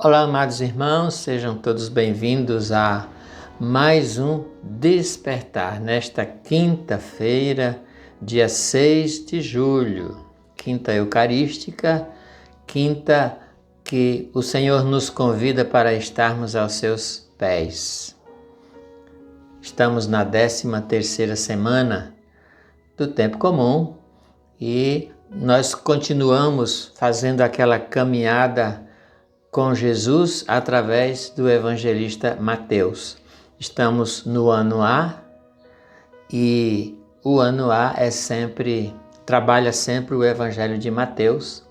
Olá, amados irmãos, sejam todos bem-vindos a mais um Despertar, nesta quinta-feira, dia 6 de julho, quinta eucarística, quinta que o Senhor nos convida para estarmos aos seus pés. Estamos na 13ª semana do tempo comum e nós continuamos fazendo aquela caminhada com Jesus através do evangelista Mateus. Estamos no ano A e o ano A trabalha sempre o evangelho de Mateus.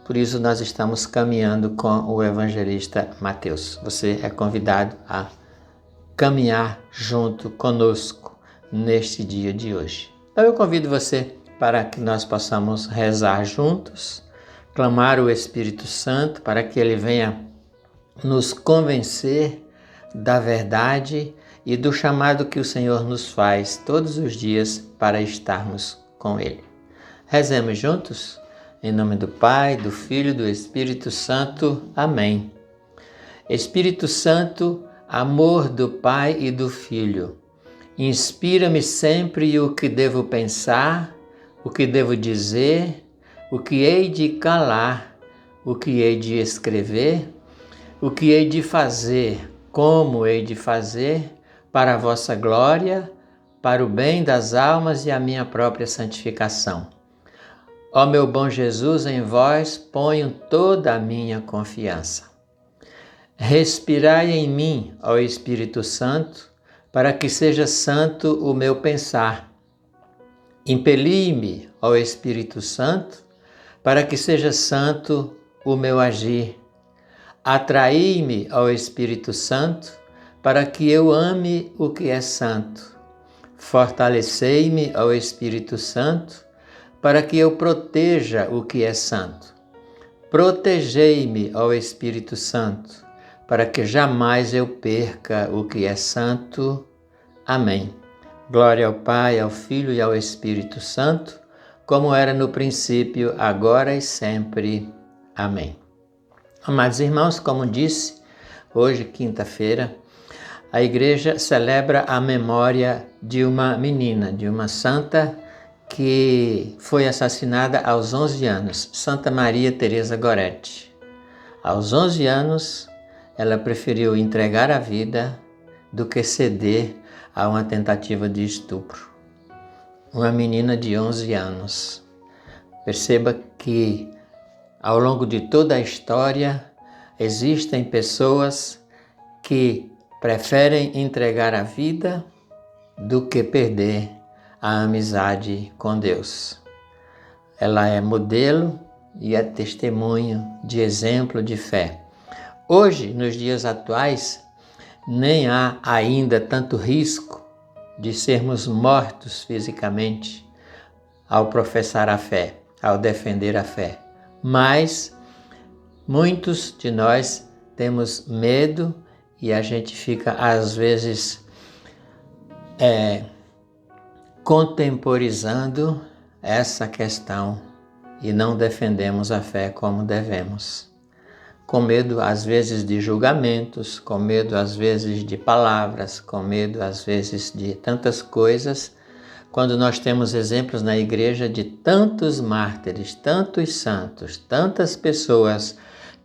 Por isso nós estamos caminhando com o evangelista Mateus. Você é convidado a caminhar junto conosco neste dia de hoje. Então eu convido você para que nós possamos rezar juntos, clamar o Espírito Santo para que ele venha nos convencer da verdade e do chamado que o Senhor nos faz todos os dias para estarmos com ele. Rezemos juntos, em nome do Pai, do Filho e do Espírito Santo. Amém. Espírito Santo, amor do Pai e do Filho, inspira-me sempre o que devo pensar, o que devo dizer, o que hei de calar, o que hei de escrever, o que hei de fazer, como hei de fazer, para a vossa glória, para o bem das almas e a minha própria santificação. Ó meu bom Jesus, em vós ponho toda a minha confiança. Respirai em mim, ó Espírito Santo, para que seja santo o meu pensar. Impeli-me, ó Espírito Santo, para que seja santo o meu agir. Atraí-me ao Espírito Santo, para que eu ame o que é santo. Fortalecei-me ao Espírito Santo, para que eu proteja o que é santo. Protegei-me ao Espírito Santo, para que jamais eu perca o que é santo. Amém. Glória ao Pai, ao Filho e ao Espírito Santo, como era no princípio, agora e sempre. Amém. Amados irmãos, como disse, hoje, quinta-feira, a igreja celebra a memória de uma menina, de uma santa que foi assassinada aos 11 anos, Santa Maria Teresa Goretti. Aos 11 anos, ela preferiu entregar a vida do que ceder a uma tentativa de estupro. Uma menina de 11 anos. Perceba que ao longo de toda a história existem pessoas que preferem entregar a vida do que perder a amizade com Deus. Ela é modelo e é testemunho de exemplo de fé. Hoje, nos dias atuais, nem há ainda tanto risco de sermos mortos fisicamente ao professar a fé, ao defender a fé. Mas muitos de nós temos medo e a gente fica, às vezes, contemporizando essa questão e não defendemos a fé como devemos. Com medo, às vezes, de julgamentos, com medo, às vezes, de palavras, com medo, às vezes, de tantas coisas, quando nós temos exemplos na igreja de tantos mártires, tantos santos, tantas pessoas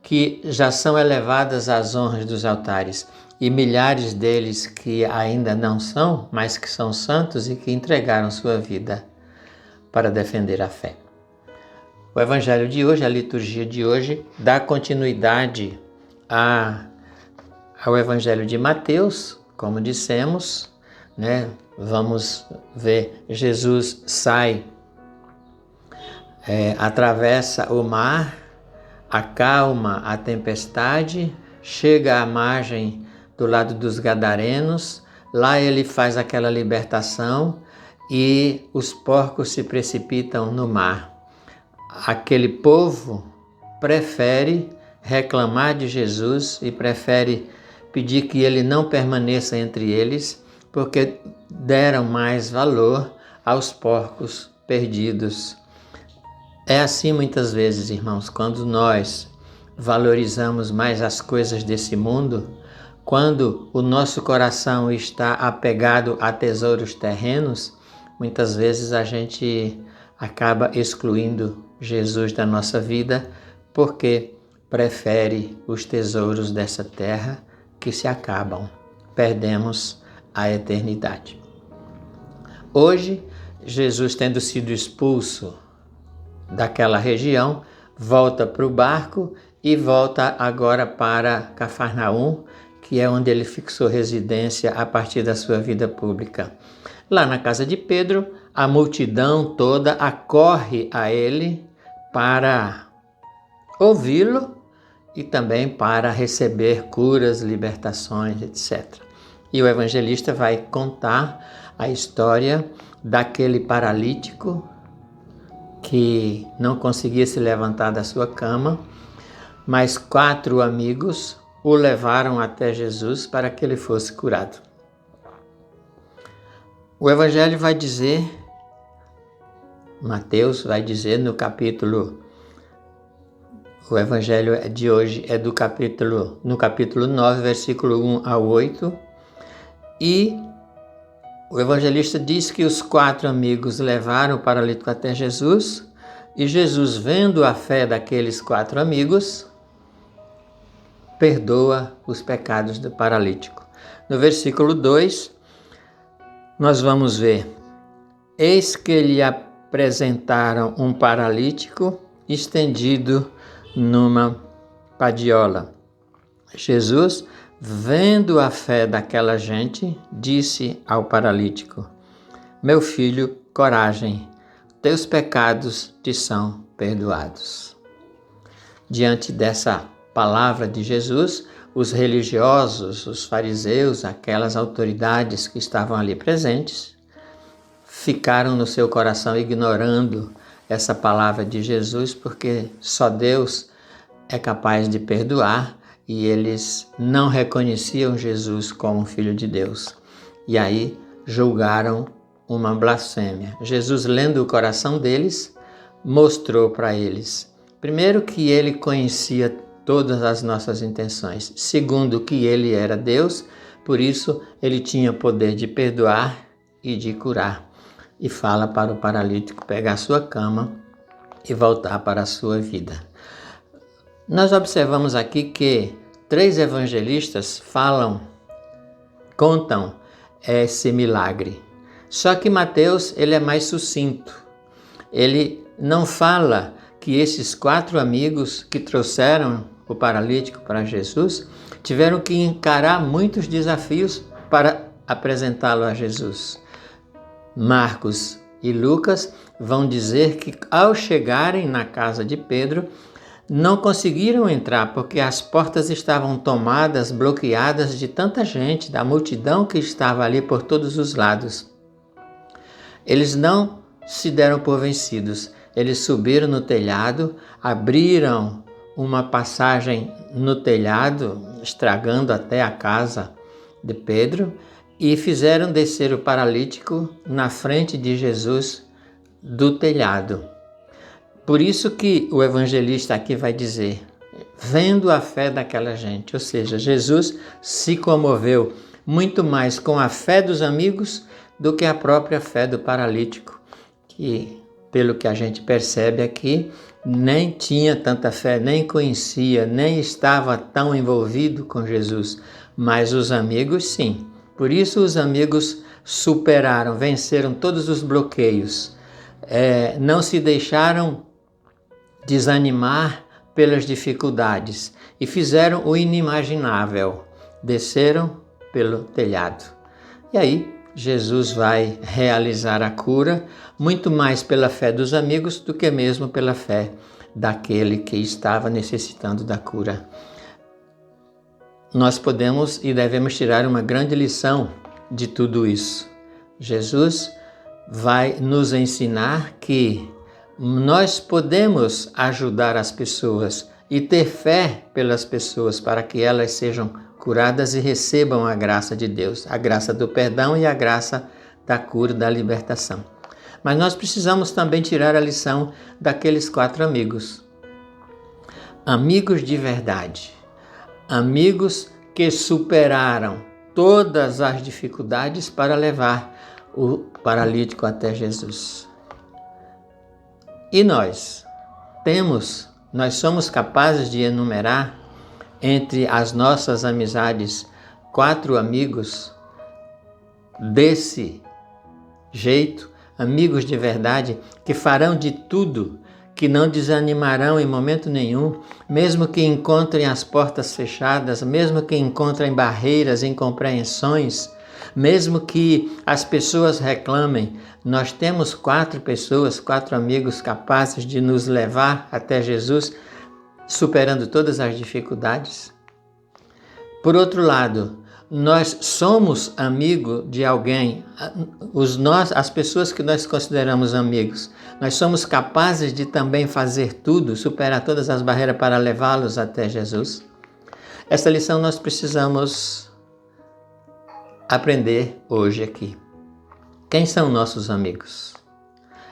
que já são elevadas às honras dos altares e milhares deles que ainda não são, mas que são santos e que entregaram sua vida para defender a fé. O evangelho de hoje, a liturgia de hoje, dá continuidade ao evangelho de Mateus, como dissemos, né? Vamos ver, Jesus sai, atravessa o mar, acalma a tempestade, chega à margem do lado dos Gadarenos, lá ele faz aquela libertação e os porcos se precipitam no mar. Aquele povo prefere reclamar de Jesus e prefere pedir que ele não permaneça entre eles, porque deram mais valor aos porcos perdidos. É assim muitas vezes, irmãos, quando nós valorizamos mais as coisas desse mundo, quando o nosso coração está apegado a tesouros terrenos, muitas vezes a gente acaba excluindo Jesus da nossa vida porque prefere os tesouros dessa terra que se acabam. Perdemos a eternidade. Hoje, Jesus, tendo sido expulso daquela região, volta para o barco e volta agora para Cafarnaum, que é onde ele fixou residência a partir da sua vida pública. Lá na casa de Pedro, a multidão toda acorre a ele para ouvi-lo e também para receber curas, libertações, etc. E o evangelista vai contar a história daquele paralítico que não conseguia se levantar da sua cama, mas 4 amigos o levaram até Jesus para que ele fosse curado. O Evangelho vai dizer, Mateus vai dizer no Evangelho de hoje é no capítulo 9, versículo 1 a 8, e o evangelista diz que os 4 amigos levaram o paralítico até Jesus, e Jesus, vendo a fé daqueles 4 amigos, perdoa os pecados do paralítico. No versículo 2, nós vamos ver: eis que lhe apresentaram um paralítico estendido numa padiola. Jesus, vendo a fé daquela gente, disse ao paralítico: meu filho, coragem, teus pecados te são perdoados. Diante dessa palavra de Jesus, os religiosos, os fariseus, aquelas autoridades que estavam ali presentes, ficaram no seu coração ignorando essa palavra de Jesus, porque só Deus é capaz de perdoar, e eles não reconheciam Jesus como Filho de Deus. E aí julgaram uma blasfêmia. Jesus, lendo o coração deles, mostrou para eles, primeiro, que ele conhecia todas as nossas intenções. Segundo, que ele era Deus, por isso ele tinha poder de perdoar e de curar. E fala para o paralítico pegar sua cama e voltar para a sua vida. Nós observamos aqui que 3 evangelistas contam esse milagre. Só que Mateus, ele é mais sucinto. Ele não fala que esses 4 amigos que trouxeram o paralítico para Jesus tiveram que encarar muitos desafios para apresentá-lo a Jesus. Marcos e Lucas vão dizer que ao chegarem na casa de Pedro, não conseguiram entrar porque as portas estavam tomadas, bloqueadas de tanta gente, da multidão que estava ali por todos os lados. Eles não se deram por vencidos. Eles subiram no telhado, abriram uma passagem no telhado, estragando até a casa de Pedro, e fizeram descer o paralítico na frente de Jesus do telhado. Por isso que o evangelista aqui vai dizer, vendo a fé daquela gente, ou seja, Jesus se comoveu muito mais com a fé dos amigos do que a própria fé do paralítico, que, pelo que a gente percebe aqui, nem tinha tanta fé, nem conhecia, nem estava tão envolvido com Jesus, mas os amigos sim. Por isso os amigos superaram, venceram todos os bloqueios, não se deixaram desanimar pelas dificuldades e fizeram o inimaginável, desceram pelo telhado. E aí Jesus vai realizar a cura, muito mais pela fé dos amigos do que mesmo pela fé daquele que estava necessitando da cura. Nós podemos e devemos tirar uma grande lição de tudo isso. Jesus vai nos ensinar que nós podemos ajudar as pessoas e ter fé pelas pessoas para que elas sejam curadas e recebam a graça de Deus, a graça do perdão e a graça da cura e da libertação. Mas nós precisamos também tirar a lição daqueles 4 amigos. amigos de verdade, amigos que superaram todas as dificuldades para levar o paralítico até Jesus. E nós somos capazes de enumerar entre as nossas amizades 4 amigos desse jeito, amigos de verdade, que farão de tudo, que não desanimarão em momento nenhum, mesmo que encontrem as portas fechadas, mesmo que encontrem barreiras, incompreensões, mesmo que as pessoas reclamem. Nós temos 4 pessoas, 4 amigos capazes de nos levar até Jesus, superando todas as dificuldades. Por outro lado, nós somos amigo de alguém, as pessoas que nós consideramos amigos, nós somos capazes de também fazer tudo, superar todas as barreiras para levá-los até Jesus. Essa lição nós precisamos aprender hoje aqui. Quem são nossos amigos?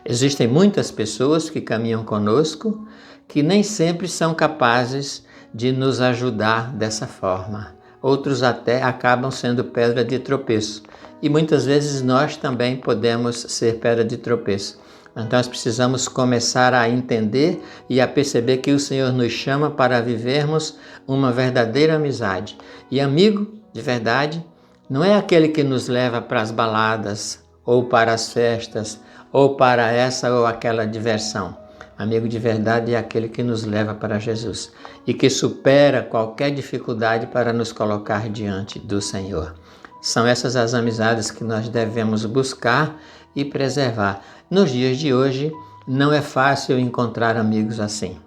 Existem muitas pessoas que caminham conosco que nem sempre são capazes de nos ajudar dessa forma. Outros até acabam sendo pedra de tropeço. E muitas vezes nós também podemos ser pedra de tropeço. Então nós precisamos começar a entender e a perceber que o Senhor nos chama para vivermos uma verdadeira amizade. E amigo de verdade não é aquele que nos leva para as baladas, ou para as festas, ou para essa ou aquela diversão. Amigo de verdade é aquele que nos leva para Jesus e que supera qualquer dificuldade para nos colocar diante do Senhor. São essas as amizades que nós devemos buscar e preservar. Nos dias de hoje, não é fácil encontrar amigos assim,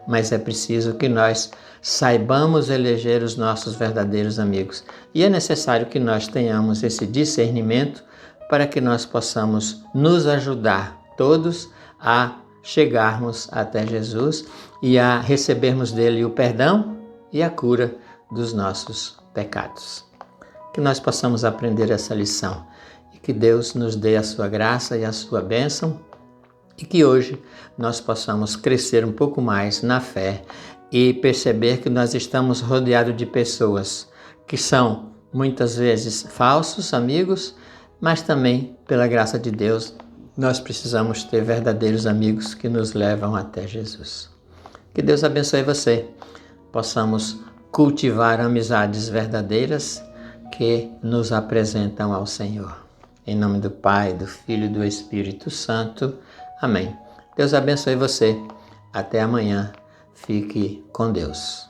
mas é preciso que nós saibamos eleger os nossos verdadeiros amigos. E é necessário que nós tenhamos esse discernimento para que nós possamos nos ajudar todos a chegarmos até Jesus e a recebermos dele o perdão e a cura dos nossos pecados. Que nós possamos aprender essa lição e que Deus nos dê a sua graça e a sua bênção e que hoje nós possamos crescer um pouco mais na fé e perceber que nós estamos rodeados de pessoas que são muitas vezes falsos amigos, mas também, pela graça de Deus, nós precisamos ter verdadeiros amigos que nos levam até Jesus. Que Deus abençoe você. Possamos cultivar amizades verdadeiras que nos apresentam ao Senhor. Em nome do Pai, do Filho e do Espírito Santo. Amém. Deus abençoe você. Até amanhã. Fique com Deus.